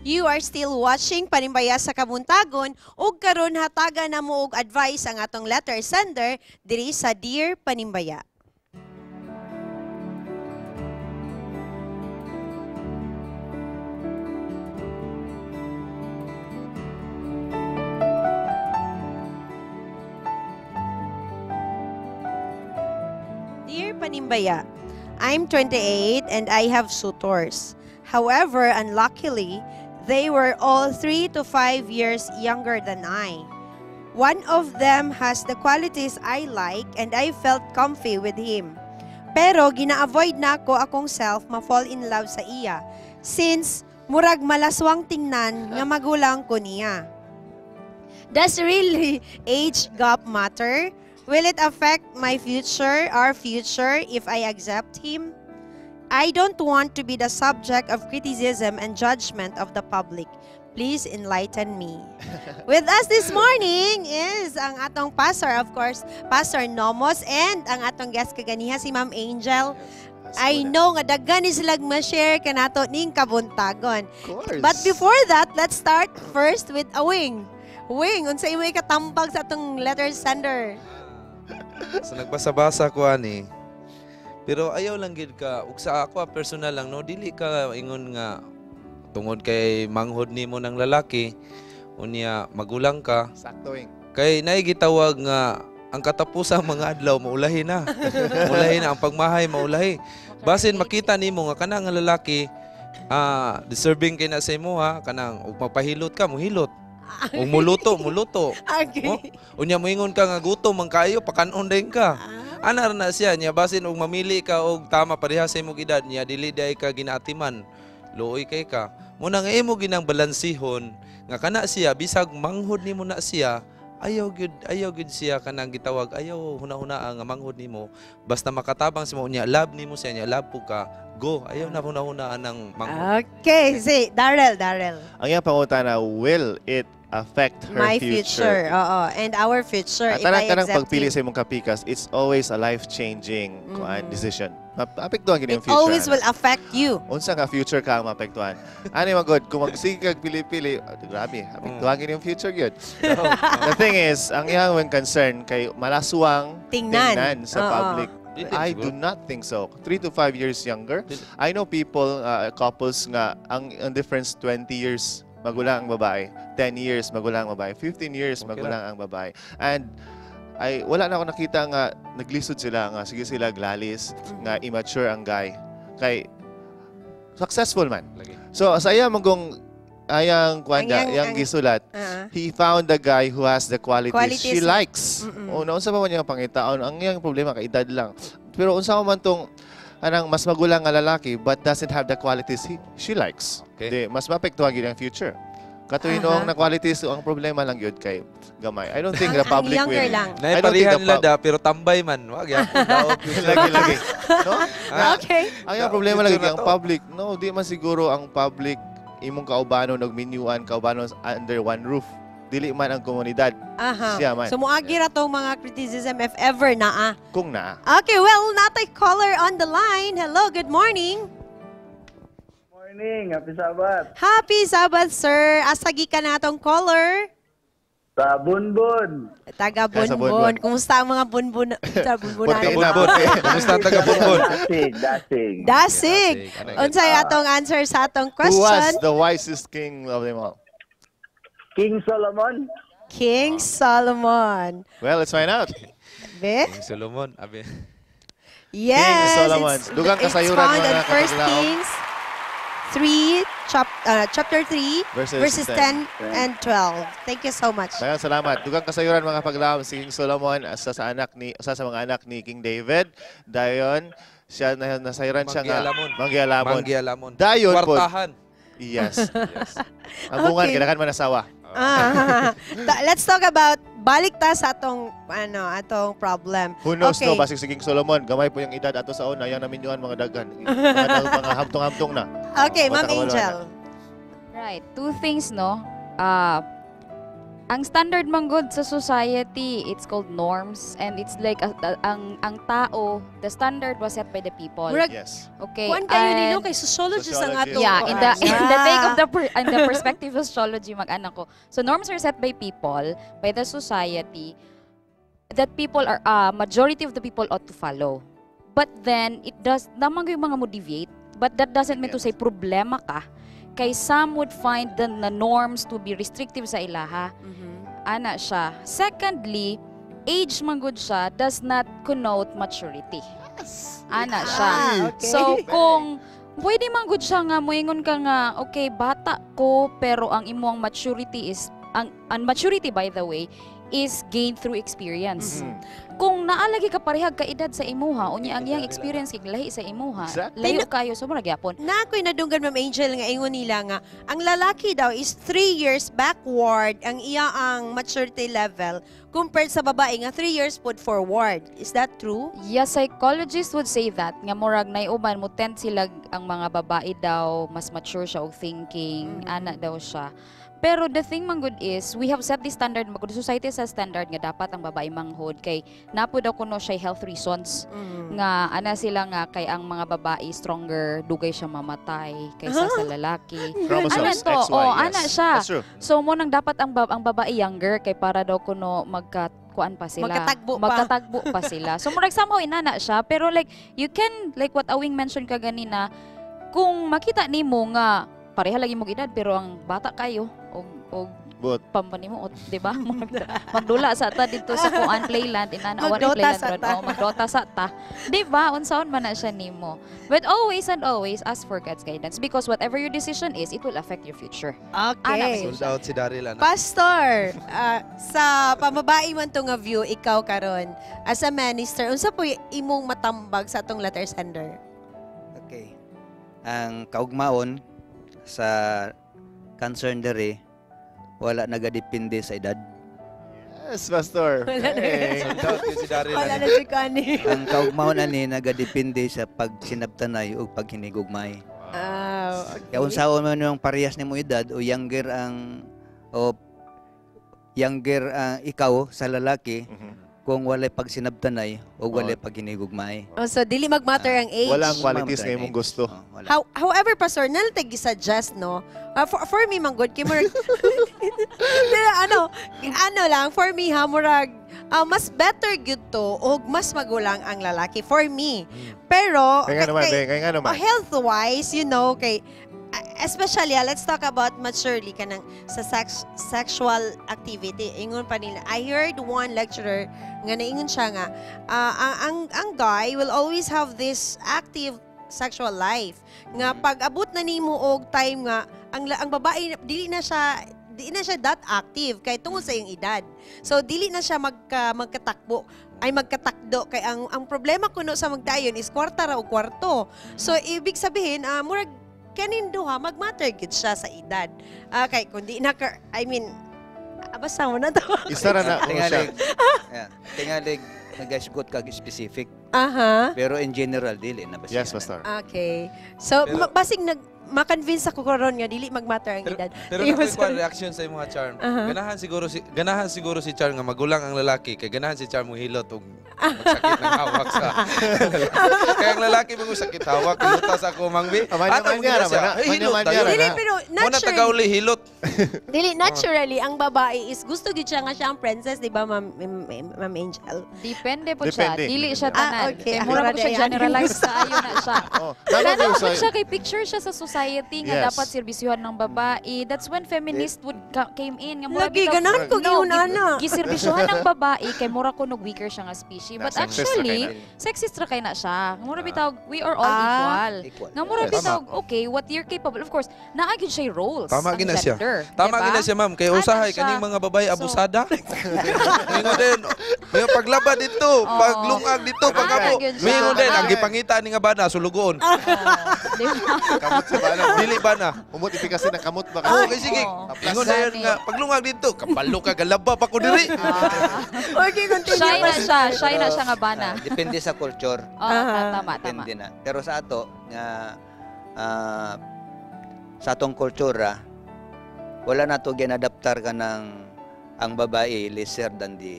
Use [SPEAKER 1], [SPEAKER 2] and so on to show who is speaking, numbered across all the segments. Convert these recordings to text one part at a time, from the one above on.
[SPEAKER 1] You are still watching Panimbaya sa Kabuntagon ug karon hatagan na mo og advice ang atong letter sender diri sa Dear Panimbaya. Dear Panimbaya, I'm 28 and I have suitors. However, unluckily, they were all 3 to 5 years younger than I. One of them has the qualities I like and I felt comfy with him. Pero gina-avoid na ko akong self ma-fall in love sa iya since murag malaswang tingnan nga magulang ko niya. Does really age gap matter? Will it affect my future, our future, if I accept him? I don't want to be the subject of criticism and judgment of the public. Please enlighten me. With us this morning is ang atong pastor, of course, Pastor Nomos, and ang atong guest kaganiha, si Ma'am Angel. I know nga daghan ni sila ma-share kanato ning kabuntagon. But before that, let's start first with a wing. Wing, unsa imo ikatambag sa atong letter sender?
[SPEAKER 2] So nagbasa-basa ko ani. Pero ayaw lang gid ka ug sa ako personal lang no dili ka ingon nga tungod kay manghod nimo ng lalaki unya magulang ka.
[SPEAKER 3] Saktoing.
[SPEAKER 2] Kay naay gitawag nga ang katapusang mga adlaw maulahi na. Maulahi na ang pagmahay maulahi. Basin makita nimo nga kanang nga lalaki deserving kay na sa imo ha kanang ug mapahilot ka mohilot. Ug muluto.
[SPEAKER 1] Okay.
[SPEAKER 2] Unya moingon ka nga gutom man kayo pakanon din ka. Ana na siya niya basin og mamili ka og tama pareha sa imong edad niya dili day ka ginaatiman. Luoy kay ka. Muna nga imo ginang balansihon nga kana siya bisag manghod nimo na siya ayaw gud siya kanang gitawag ayaw hunahuna nga manghod nimo basta makatabang sa mo niya love nimo siya niya love po ka go ayaw na hunahunaan ng manghod.
[SPEAKER 1] Okay, say Darrell.
[SPEAKER 3] Ang iyang pangutana, will it affect her
[SPEAKER 1] My future. Oo, and our future
[SPEAKER 3] At
[SPEAKER 1] if I
[SPEAKER 3] kanang
[SPEAKER 1] accept
[SPEAKER 3] pagpili
[SPEAKER 1] him.
[SPEAKER 3] sa imong kapikas, it's always a life-changing decision. Maapektuhan gid
[SPEAKER 1] It
[SPEAKER 3] yung future.
[SPEAKER 1] always will affect you.
[SPEAKER 3] Unsa nga future ka ang maapektuhan? Ano yung good? Kung magsige kag pili-pili, grabe, apektuhan gid yung future gyud. The thing is, ang iyang concern kay malaswang
[SPEAKER 1] Tingnan.
[SPEAKER 3] sa
[SPEAKER 1] Oo.
[SPEAKER 3] public.
[SPEAKER 2] Dili
[SPEAKER 3] I
[SPEAKER 2] siguro.
[SPEAKER 3] do not think so. 3 to 5 years younger. I know people, couples nga, ang difference 20 years magulang ang babae, 10 years magulang ang babae, 15 years
[SPEAKER 2] Okay
[SPEAKER 3] magulang ang babae. And wala na ako nakita nga naglisod sila nga sige sila glalis nga immature ang guy. Kay successful man.
[SPEAKER 2] Lagi.
[SPEAKER 3] So sa iya magong ayang kwanda, yang gisulat, he found a guy who has the qualities she
[SPEAKER 1] Qualities.
[SPEAKER 3] likes. O unsa pa man yung pangitaon, ang iyang problema kay edad lang. Pero unsa man tong anang mas magulang nga lalaki but doesn't have the qualities she likes.
[SPEAKER 2] Okay.
[SPEAKER 3] Di, mas mapektuhan gyud ang future. Katuino na qualities ang problema lang gyud kay gamay. I don't think the public
[SPEAKER 1] Ang younger
[SPEAKER 3] will.
[SPEAKER 1] lang.
[SPEAKER 3] I don't think
[SPEAKER 2] Naiparihan
[SPEAKER 3] the
[SPEAKER 2] nila da pero tambay man wag ya. Daot
[SPEAKER 3] lagi. No?
[SPEAKER 1] Okay.
[SPEAKER 3] Ang iyang problema lagi
[SPEAKER 2] Future na
[SPEAKER 3] ang
[SPEAKER 2] to.
[SPEAKER 3] public. No, di man siguro ang public imong kaubano nagminyuan kaubano under one roof. Dili man ang komunidad. Siya man.
[SPEAKER 1] So muagi ra tong mga criticism if ever naa.
[SPEAKER 3] Kung naa.
[SPEAKER 1] Okay, well, natay caller on the line. Hello, good morning.
[SPEAKER 4] Morning, happy Sabat.
[SPEAKER 1] Happy Sabbath, sir. Asagi ka na tong caller.
[SPEAKER 4] Sa Bunbun.
[SPEAKER 1] Taga
[SPEAKER 3] Sa
[SPEAKER 1] Bunbun.
[SPEAKER 3] Bunbun.
[SPEAKER 1] Kumusta ang mga bunbun? Sa bunbun
[SPEAKER 3] Puti
[SPEAKER 1] natin?
[SPEAKER 3] na,
[SPEAKER 2] Bunbun.
[SPEAKER 3] puti.
[SPEAKER 2] Kumusta ang taga Bunbun?
[SPEAKER 4] Dasig.
[SPEAKER 1] Dasig.
[SPEAKER 2] Dasig.
[SPEAKER 1] Unsay atong answer sa atong
[SPEAKER 3] Who was
[SPEAKER 1] question?
[SPEAKER 3] the wisest king of them all?
[SPEAKER 4] King Solomon.
[SPEAKER 1] King Solomon.
[SPEAKER 3] Well, let's find out.
[SPEAKER 1] Be?
[SPEAKER 2] King Solomon abi.
[SPEAKER 1] Yes.
[SPEAKER 3] Solomon. Dugang
[SPEAKER 1] It's
[SPEAKER 3] kasayuran,
[SPEAKER 1] found
[SPEAKER 3] mga
[SPEAKER 1] in 1
[SPEAKER 3] kapatid.
[SPEAKER 1] Kings 3, chapter 3, verses 10 and 12. Thank you so much.
[SPEAKER 3] Maraming salamat. Dugang kasayuran mga paglaom si King Solomon asa sa mga anak ni King David. Dayon siya nasayran siya nga
[SPEAKER 2] Manggialamon.
[SPEAKER 3] Manggialamon. Dayon po.
[SPEAKER 2] Kwartahan.
[SPEAKER 3] Yes. Ang bungan
[SPEAKER 1] Okay.
[SPEAKER 3] kinakan man asawa.
[SPEAKER 1] Let's talk about balik ta sa atong problem.
[SPEAKER 3] Who knows
[SPEAKER 1] Okay.
[SPEAKER 3] no basig si King Solomon gamay po yung edad ato sa una yang naminyuan mga daghan. Mga hamtong-hamtong na.
[SPEAKER 1] Okay, Ma'am
[SPEAKER 3] Bata ka wala
[SPEAKER 1] Angel.
[SPEAKER 5] Right. Two things, no? Ang standard man good sa society, it's called norms, and it's like ang tao, the standard was set by the people.
[SPEAKER 1] Murag,
[SPEAKER 3] Yes.
[SPEAKER 5] Okay.
[SPEAKER 1] kuan kayo
[SPEAKER 5] and-
[SPEAKER 1] nino kay sociologist ang
[SPEAKER 3] Sociologist.
[SPEAKER 1] ato.
[SPEAKER 5] Yeah, in the take of in the perspective of sociology, mag-anak ko. So norms are set by people, by the society, that people are, majority of the people ought to follow. But then, it does, naman yung mga mo deviate, but that doesn't mean to say problema ka. Kay some would find the norms to be restrictive sa ilaha. Ana siya. Secondly, age man good siya does not connote maturity. Ana siya.
[SPEAKER 1] okay.
[SPEAKER 5] So kung pwede man good siya nga moingon ka nga okay bata ko pero ang imong maturity is ang maturity by the way is gained through experience. Kung naalagi ka parehag ka edad sa imuha unya ang iyang experience kay lahi sa imuha,
[SPEAKER 3] Exactly.
[SPEAKER 5] layo kayo so mura gyapon.
[SPEAKER 1] Na ako'y nadunggan, Ma'am Angel, nga ingon nila nga, ang lalaki daw is 3 years backward ang iya ang maturity level compared sa babae nga 3 years put forward. Is that true?
[SPEAKER 5] Yeah, psychologists would say that nga murag naiuban mo tend sila ang mga babae daw mas mature siya og thinking, ana daw siya. Pero the thing man good is, we have set the standard, magod society sa standard nga dapat ang babae manghod kay napo daw kuno siya health reasons nga ana sila nga kay ang mga babae stronger dugay siya mamatay kaysa sa lalaki.
[SPEAKER 3] Chromosomes,
[SPEAKER 5] Ano to?
[SPEAKER 3] XY,
[SPEAKER 5] Oh,
[SPEAKER 3] yes.
[SPEAKER 5] ana siya.
[SPEAKER 3] That's true.
[SPEAKER 5] So mo nang dapat ang babae younger kay para daw kuno kuan pa sila.
[SPEAKER 1] Magkatagbo pa.
[SPEAKER 5] Magkatagbo pa sila. So murag somehow inana siya pero like you can like what Awing mentioned kaganina kung makita nimo nga pareha lagi mong edad pero ang bata kayo og
[SPEAKER 3] But
[SPEAKER 5] pampani mo, di ba? Magdula sa ta dito sa kuan playland inana awan
[SPEAKER 1] Magdota
[SPEAKER 5] playland
[SPEAKER 1] sa
[SPEAKER 5] ron.
[SPEAKER 1] ta.
[SPEAKER 5] Oh, magdota sa ta. Di ba? Unsaon man na siya nimo. But always and always ask for God's guidance because whatever your decision is, it will affect your future.
[SPEAKER 1] Okay.
[SPEAKER 2] Sold out si Daryl ana.
[SPEAKER 1] Pastor, sa pamabae man to nga view, ikaw karon as a minister, unsa po imong matambag sa atong letter sender?
[SPEAKER 6] Okay. Ang kaugmaon sa concern dere wala nagadepende sa edad.
[SPEAKER 3] yes, Pastor.
[SPEAKER 1] Wala na.
[SPEAKER 3] Hey.
[SPEAKER 2] Sold out yun si Daryl
[SPEAKER 1] Wala
[SPEAKER 2] ana.
[SPEAKER 1] na si Kani.
[SPEAKER 6] Ang kaugmaon ani nagadepende sa pagsinabtanay o paghinigugmay.
[SPEAKER 1] Okay.
[SPEAKER 6] Kaya unsaon man yung parehas nimo edad o younger ikaw sa lalaki kung walay pagsinabtanay o walay paghinigugmay.
[SPEAKER 1] Oh, so dili mag-matter ang age.
[SPEAKER 3] Walang qualities na imong gusto.
[SPEAKER 6] Oh, wala.
[SPEAKER 1] However, Pastor, nalatag suggest no? For me, manggod, kay murag, ano lang, for me, ha, murag, mas better good to, o mas magulang ang lalaki, for me. Pero,
[SPEAKER 3] Kaya nga naman, be. Kaya nga naman.
[SPEAKER 1] health-wise, you know, kay, especially, let's talk about maturely kanang sa sexual activity. Ingon pa nila. I heard one lecturer nga naingon siya nga, ang guy will always have this active sexual life. Nga pag abot na nimo og time nga ang babae dili na siya that active kay tungod sa iyang edad. So dili na siya magkatakbo ay magkatakdo kay ang problema kuno sa magdayon is kwarta ra og kwarto. So ibig sabihin murag kanin duha mag-matter gid siya sa edad. Kay kundi na basta mo na to.
[SPEAKER 3] Isa ra na.
[SPEAKER 6] Tingalig. Yeah. Tingalig nagasgot kag specific
[SPEAKER 1] Aha.
[SPEAKER 6] pero in general dili na ba siya?
[SPEAKER 3] Yes, Pastor.
[SPEAKER 1] Okay. So
[SPEAKER 2] Pero-
[SPEAKER 1] basig ma-convince ako karon nga dili mag-matter ang edad.
[SPEAKER 2] Pero
[SPEAKER 1] Sige,
[SPEAKER 2] nakoy
[SPEAKER 1] Pastor.
[SPEAKER 2] ko reaction sa imong Charm.
[SPEAKER 1] Aha.
[SPEAKER 2] Ganahan siguro si Charm nga magulang ang lalaki kay ganahan si Charm mo hilot og magsakit ng hawak sa. Kaya ang lalaki mo sakit hawak hilutas ako mangbi.
[SPEAKER 3] Manyaman nga naman, ha? Manyaman nga
[SPEAKER 1] Dili
[SPEAKER 3] na.
[SPEAKER 1] pero
[SPEAKER 2] Mo na
[SPEAKER 1] naturally,
[SPEAKER 2] tagauli hilot.
[SPEAKER 1] dili naturally ang babae is gusto gid siya nga siya ang princess, di ba Ma'am Angel?
[SPEAKER 5] Depende po siya.
[SPEAKER 3] Depende.
[SPEAKER 5] Dili siya tanan.
[SPEAKER 1] okay.
[SPEAKER 5] Kay mura po siya
[SPEAKER 1] Ayan.
[SPEAKER 5] generalize sa ayo na siya.
[SPEAKER 3] Oh,
[SPEAKER 5] Lalo
[SPEAKER 3] lalo
[SPEAKER 5] po
[SPEAKER 3] sa
[SPEAKER 5] siya kay picture siya sa society nga
[SPEAKER 3] Yes.
[SPEAKER 5] dapat serbisyuhan ng babae. That's when feminist would came in. Nga mura
[SPEAKER 1] Lagi
[SPEAKER 5] bitaw-
[SPEAKER 1] ganahan ko
[SPEAKER 5] No,
[SPEAKER 1] giun ana.
[SPEAKER 5] Giserbisyuhan ng babae kay mura ko nog weaker siya nga species. But
[SPEAKER 3] Na sexist ra
[SPEAKER 5] actually,
[SPEAKER 3] kay na.
[SPEAKER 5] sexist ra kay na siya. Nga mura bitaw we are all equal.
[SPEAKER 6] Equal.
[SPEAKER 5] Nga mura
[SPEAKER 3] Yes.
[SPEAKER 5] bitaw okay, what you're capable. Of course, naagid siya roles.
[SPEAKER 2] Tama
[SPEAKER 5] ang
[SPEAKER 2] gina siya.
[SPEAKER 5] gender,
[SPEAKER 2] Tama
[SPEAKER 5] diba?
[SPEAKER 2] gina siya ma'am kay
[SPEAKER 5] Ana
[SPEAKER 2] usahay
[SPEAKER 5] siya.
[SPEAKER 2] kaning mga babae
[SPEAKER 5] So-
[SPEAKER 2] abusada. Mingon din. May paglaba dito, paglungag dito, pagabo.
[SPEAKER 5] yun siya.
[SPEAKER 2] Mingon din ang
[SPEAKER 5] Ah.
[SPEAKER 2] gipangita ni nga bana sulugoon.
[SPEAKER 5] Oh, diba?
[SPEAKER 3] kamot sa bana.
[SPEAKER 2] Dili bana.
[SPEAKER 3] Umot ipikasin ng kamot ba?
[SPEAKER 2] Oh, kay sige.
[SPEAKER 5] Oo.
[SPEAKER 2] Ingon na yun
[SPEAKER 5] Gani.
[SPEAKER 2] nga paglungag dito, kapalo ka galaba pa ko diri.
[SPEAKER 1] Okay, continue.
[SPEAKER 5] Shy na siya.
[SPEAKER 1] Pastor.
[SPEAKER 5] Shy na siya nga bana.
[SPEAKER 6] Depende sa culture.
[SPEAKER 5] Oh, tama.
[SPEAKER 6] Depende na. Pero sa ato nga sa atong kultura wala na to ginadaptar ka ng ang babae lesser than the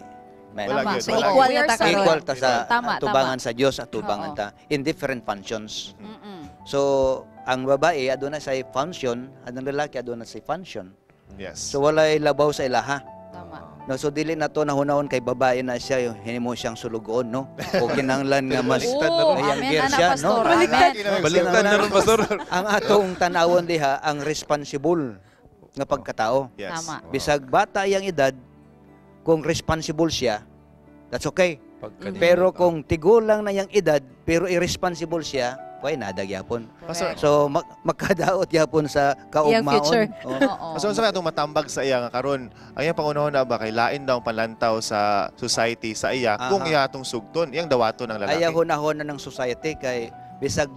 [SPEAKER 6] man.
[SPEAKER 3] Wala
[SPEAKER 5] Tama.
[SPEAKER 3] gyud,
[SPEAKER 1] So,
[SPEAKER 3] wala
[SPEAKER 1] equal
[SPEAKER 3] gyud.
[SPEAKER 1] na ta karon.
[SPEAKER 6] Equal ta sa
[SPEAKER 5] Tama,
[SPEAKER 6] tubangan
[SPEAKER 5] tama.
[SPEAKER 6] sa Dios at tubangan
[SPEAKER 5] Oo.
[SPEAKER 6] ta in different functions.
[SPEAKER 5] Mm-mm.
[SPEAKER 6] So, ang babae aduna say function, ang lalaki aduna say function.
[SPEAKER 3] Yes.
[SPEAKER 6] So walay labaw sa ilaha.
[SPEAKER 5] Tama.
[SPEAKER 6] No, so dili na to nahunahon kay babae na siya yung hinimo siyang sulugoon, no? O kinahanglan nga mas
[SPEAKER 3] Baliktad na
[SPEAKER 5] Oo,
[SPEAKER 3] ron.
[SPEAKER 5] amen,
[SPEAKER 6] Younger
[SPEAKER 5] ana,
[SPEAKER 6] siya,
[SPEAKER 5] pastor.
[SPEAKER 6] no?
[SPEAKER 5] Amen.
[SPEAKER 2] Baliktad na ron, Pastor.
[SPEAKER 6] ang atong tanawon diha ang responsible nga pagkatao.
[SPEAKER 3] Yes.
[SPEAKER 5] Tama.
[SPEAKER 6] Bisag bata iyang edad, kung responsible siya, that's okay.
[SPEAKER 2] Pagka-
[SPEAKER 6] Pero kung tigulang na iyang edad, pero irresponsible siya, why nadag yapon.
[SPEAKER 3] Pastor,
[SPEAKER 6] So makadaot yapon sa
[SPEAKER 1] Iyang future.
[SPEAKER 6] kaugmaon. Oh.
[SPEAKER 5] Oo.
[SPEAKER 3] so sa atong matambag sa iya nga karon, ang iyang pangunahon na ba kay lain daw ang panlantaw sa society sa iya kung
[SPEAKER 6] Aha.
[SPEAKER 3] iya atong sugton, iyang dawato ng lalaki.
[SPEAKER 6] Ayaw hunahon na ng society kay bisag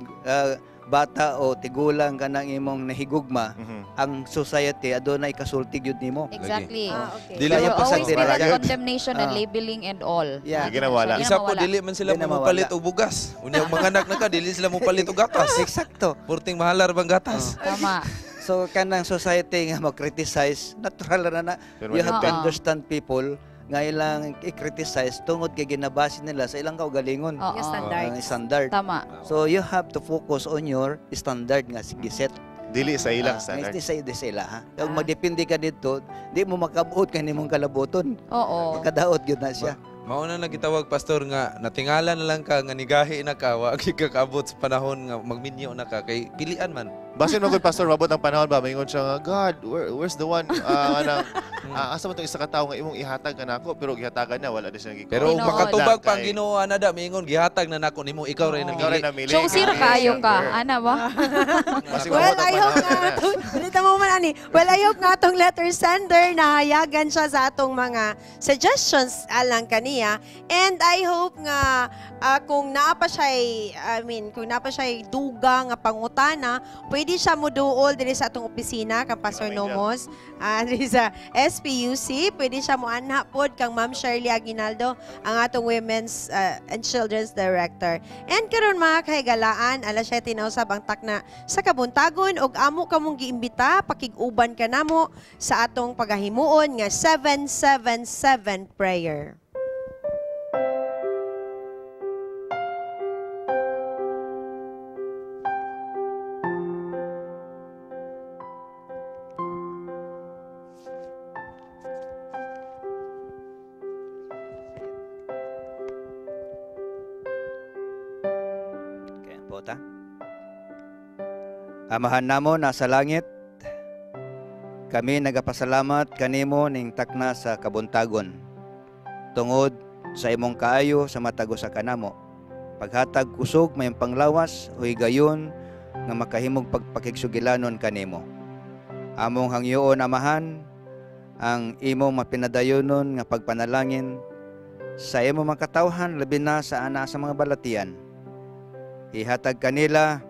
[SPEAKER 6] bata o tigulang ka ng imong nahigugma,
[SPEAKER 3] Mhm.
[SPEAKER 6] ang society adunay kasulti gyud nimo.
[SPEAKER 5] Exactly.
[SPEAKER 1] Okay.
[SPEAKER 2] Dili
[SPEAKER 5] There
[SPEAKER 6] Kaya
[SPEAKER 5] will
[SPEAKER 6] pasag
[SPEAKER 5] always be
[SPEAKER 6] din
[SPEAKER 5] that
[SPEAKER 6] agad.
[SPEAKER 5] condemnation and
[SPEAKER 6] Ah.
[SPEAKER 5] labeling and all.
[SPEAKER 6] Yeah.
[SPEAKER 3] Hindi na wala.
[SPEAKER 5] Hindi
[SPEAKER 2] Isa po,
[SPEAKER 5] mawala.
[SPEAKER 2] dili man sila
[SPEAKER 6] Di na
[SPEAKER 2] mo
[SPEAKER 6] mawala.
[SPEAKER 2] palit og bugas. Unyang mga anak na ka, dili sila mo palit og gatas.
[SPEAKER 6] Eksakto.
[SPEAKER 2] Purting mahalar bang gatas.
[SPEAKER 5] Tama.
[SPEAKER 6] So kanang society nga mag-criticize, natural na
[SPEAKER 3] Pero
[SPEAKER 6] you have to
[SPEAKER 5] Oo.
[SPEAKER 6] understand people nga ilang i-criticize tungod kay ginabase nila sa ilang kaugalingon.
[SPEAKER 5] Oo.
[SPEAKER 1] Yung standard.
[SPEAKER 6] Ang standard.
[SPEAKER 5] Tama.
[SPEAKER 6] So you have to focus on your standard nga sige set.
[SPEAKER 3] dili sa ilang
[SPEAKER 6] Hindi
[SPEAKER 3] standard.
[SPEAKER 6] sa ila ha. Kung magdepende ka dito, di mo makabuot kanimong kalaboton.
[SPEAKER 5] Oo.
[SPEAKER 6] Makadaot gyud na siya.
[SPEAKER 2] Mauna na gitawag, Pastor, nga natingala na lang ka, nga nigahi na ka, wa kakaabot sa panahon nga magminyo na ka, kay pilian man.
[SPEAKER 3] Basin mo gud pastor mabot ang panahon ba maingon siya nga God, where's the one anang asa man tong isa ka tawo nga imong ihatag kanako pero gihatagan niya wala na siya gikuha.
[SPEAKER 2] Pero
[SPEAKER 5] Ginoon.
[SPEAKER 2] makatubag pa ang
[SPEAKER 3] Kay-
[SPEAKER 2] Ginoo ana da, mingon gihatag na nako nimo, ikaw rin
[SPEAKER 5] Oo.
[SPEAKER 3] Ikaw rin
[SPEAKER 2] namili.
[SPEAKER 3] namili.
[SPEAKER 5] So, sino kayo ka? Ana ba?
[SPEAKER 3] Basin
[SPEAKER 1] Well,
[SPEAKER 3] mabot ang
[SPEAKER 1] I hope
[SPEAKER 3] panahon
[SPEAKER 1] nga
[SPEAKER 3] na.
[SPEAKER 1] atong, balita mo man ani. Well, I hope nga atong letter sender na hayagan siya sa atong mga suggestions alang kaniya. And I hope nga kung naapa siya, kung naapa siya duga nga pangutana, pwede siya moduol diri sa atong opisina kang Pastor Nomos, diri sa SPUC, pwede siya mo anha pod kang Ma'am Shirley Aguinaldo, ang atong Women's and Children's Director. And karon mga kahigalaan, alas 7 na usab ang takna sa kabuntagon og amo kamong giimbita pakig-uban ka namo sa atong pagahimuon nga 777 prayer.
[SPEAKER 6] Okay, pota. Amahan namo nasa langit. Kami nagapasalamat kanimo ning takna sa kabuntagon. Tungod sa imong kaayo sa matago sa kanamo. Paghatag kusog may panglawas o higayon nga makahimog pagpakigsugilanon kanimo. Among hangyoon amahan ang imong mapinadayonon nga pagpanalangin sa imong mga katawhan labi na sa ana sa mga balatian. Ihatag kanila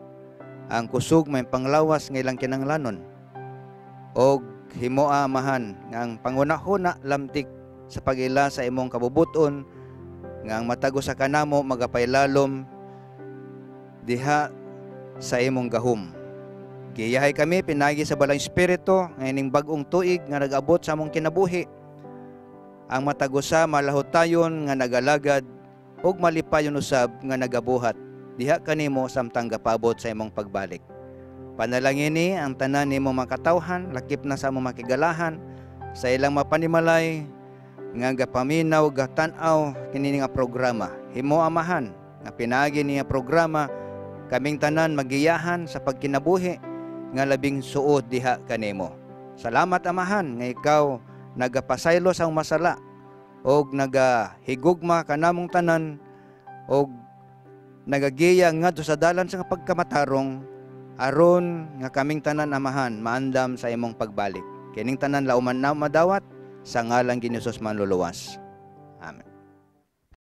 [SPEAKER 6] ang kusog may panglawas nga ilang kinanglanon. Og himoa amahan nga ang pangunahuna lamtik sa pagila sa imong kabubuton nga ang matago sa kanamo magapaylalom diha sa imong gahom. Giyahay kami pinagi sa balang espiritu nga ining bag-ong tuig nga nag-abot sa among kinabuhi. Ang matago sa malahutayon nga nagalagad ug malipayon usab nga nagabuhat diha kanimo samtang gapabot sa imong pagbalik. Panalangini ang tanan nimo makatawhan, lakip na sa among makigalahan, sa ilang mapanimalay, nga gapaminaw, gatan-aw, kini nga programa. Himo amahan, nga pinaagi niya programa, kaming tanan magiyahan sa pagkinabuhi, nga labing suod diha kanimo. Salamat amahan, nga ikaw nagapasaylo sa masala, og nagahigugma kanamong tanan, og nagagiya ngadto sa dalan sa pagkamatarong, aron nga kaming tanan amahan maandam sa imong pagbalik. Kining tanan lauman na madawat sa ngalan ni Jesus manluluwas. Amen.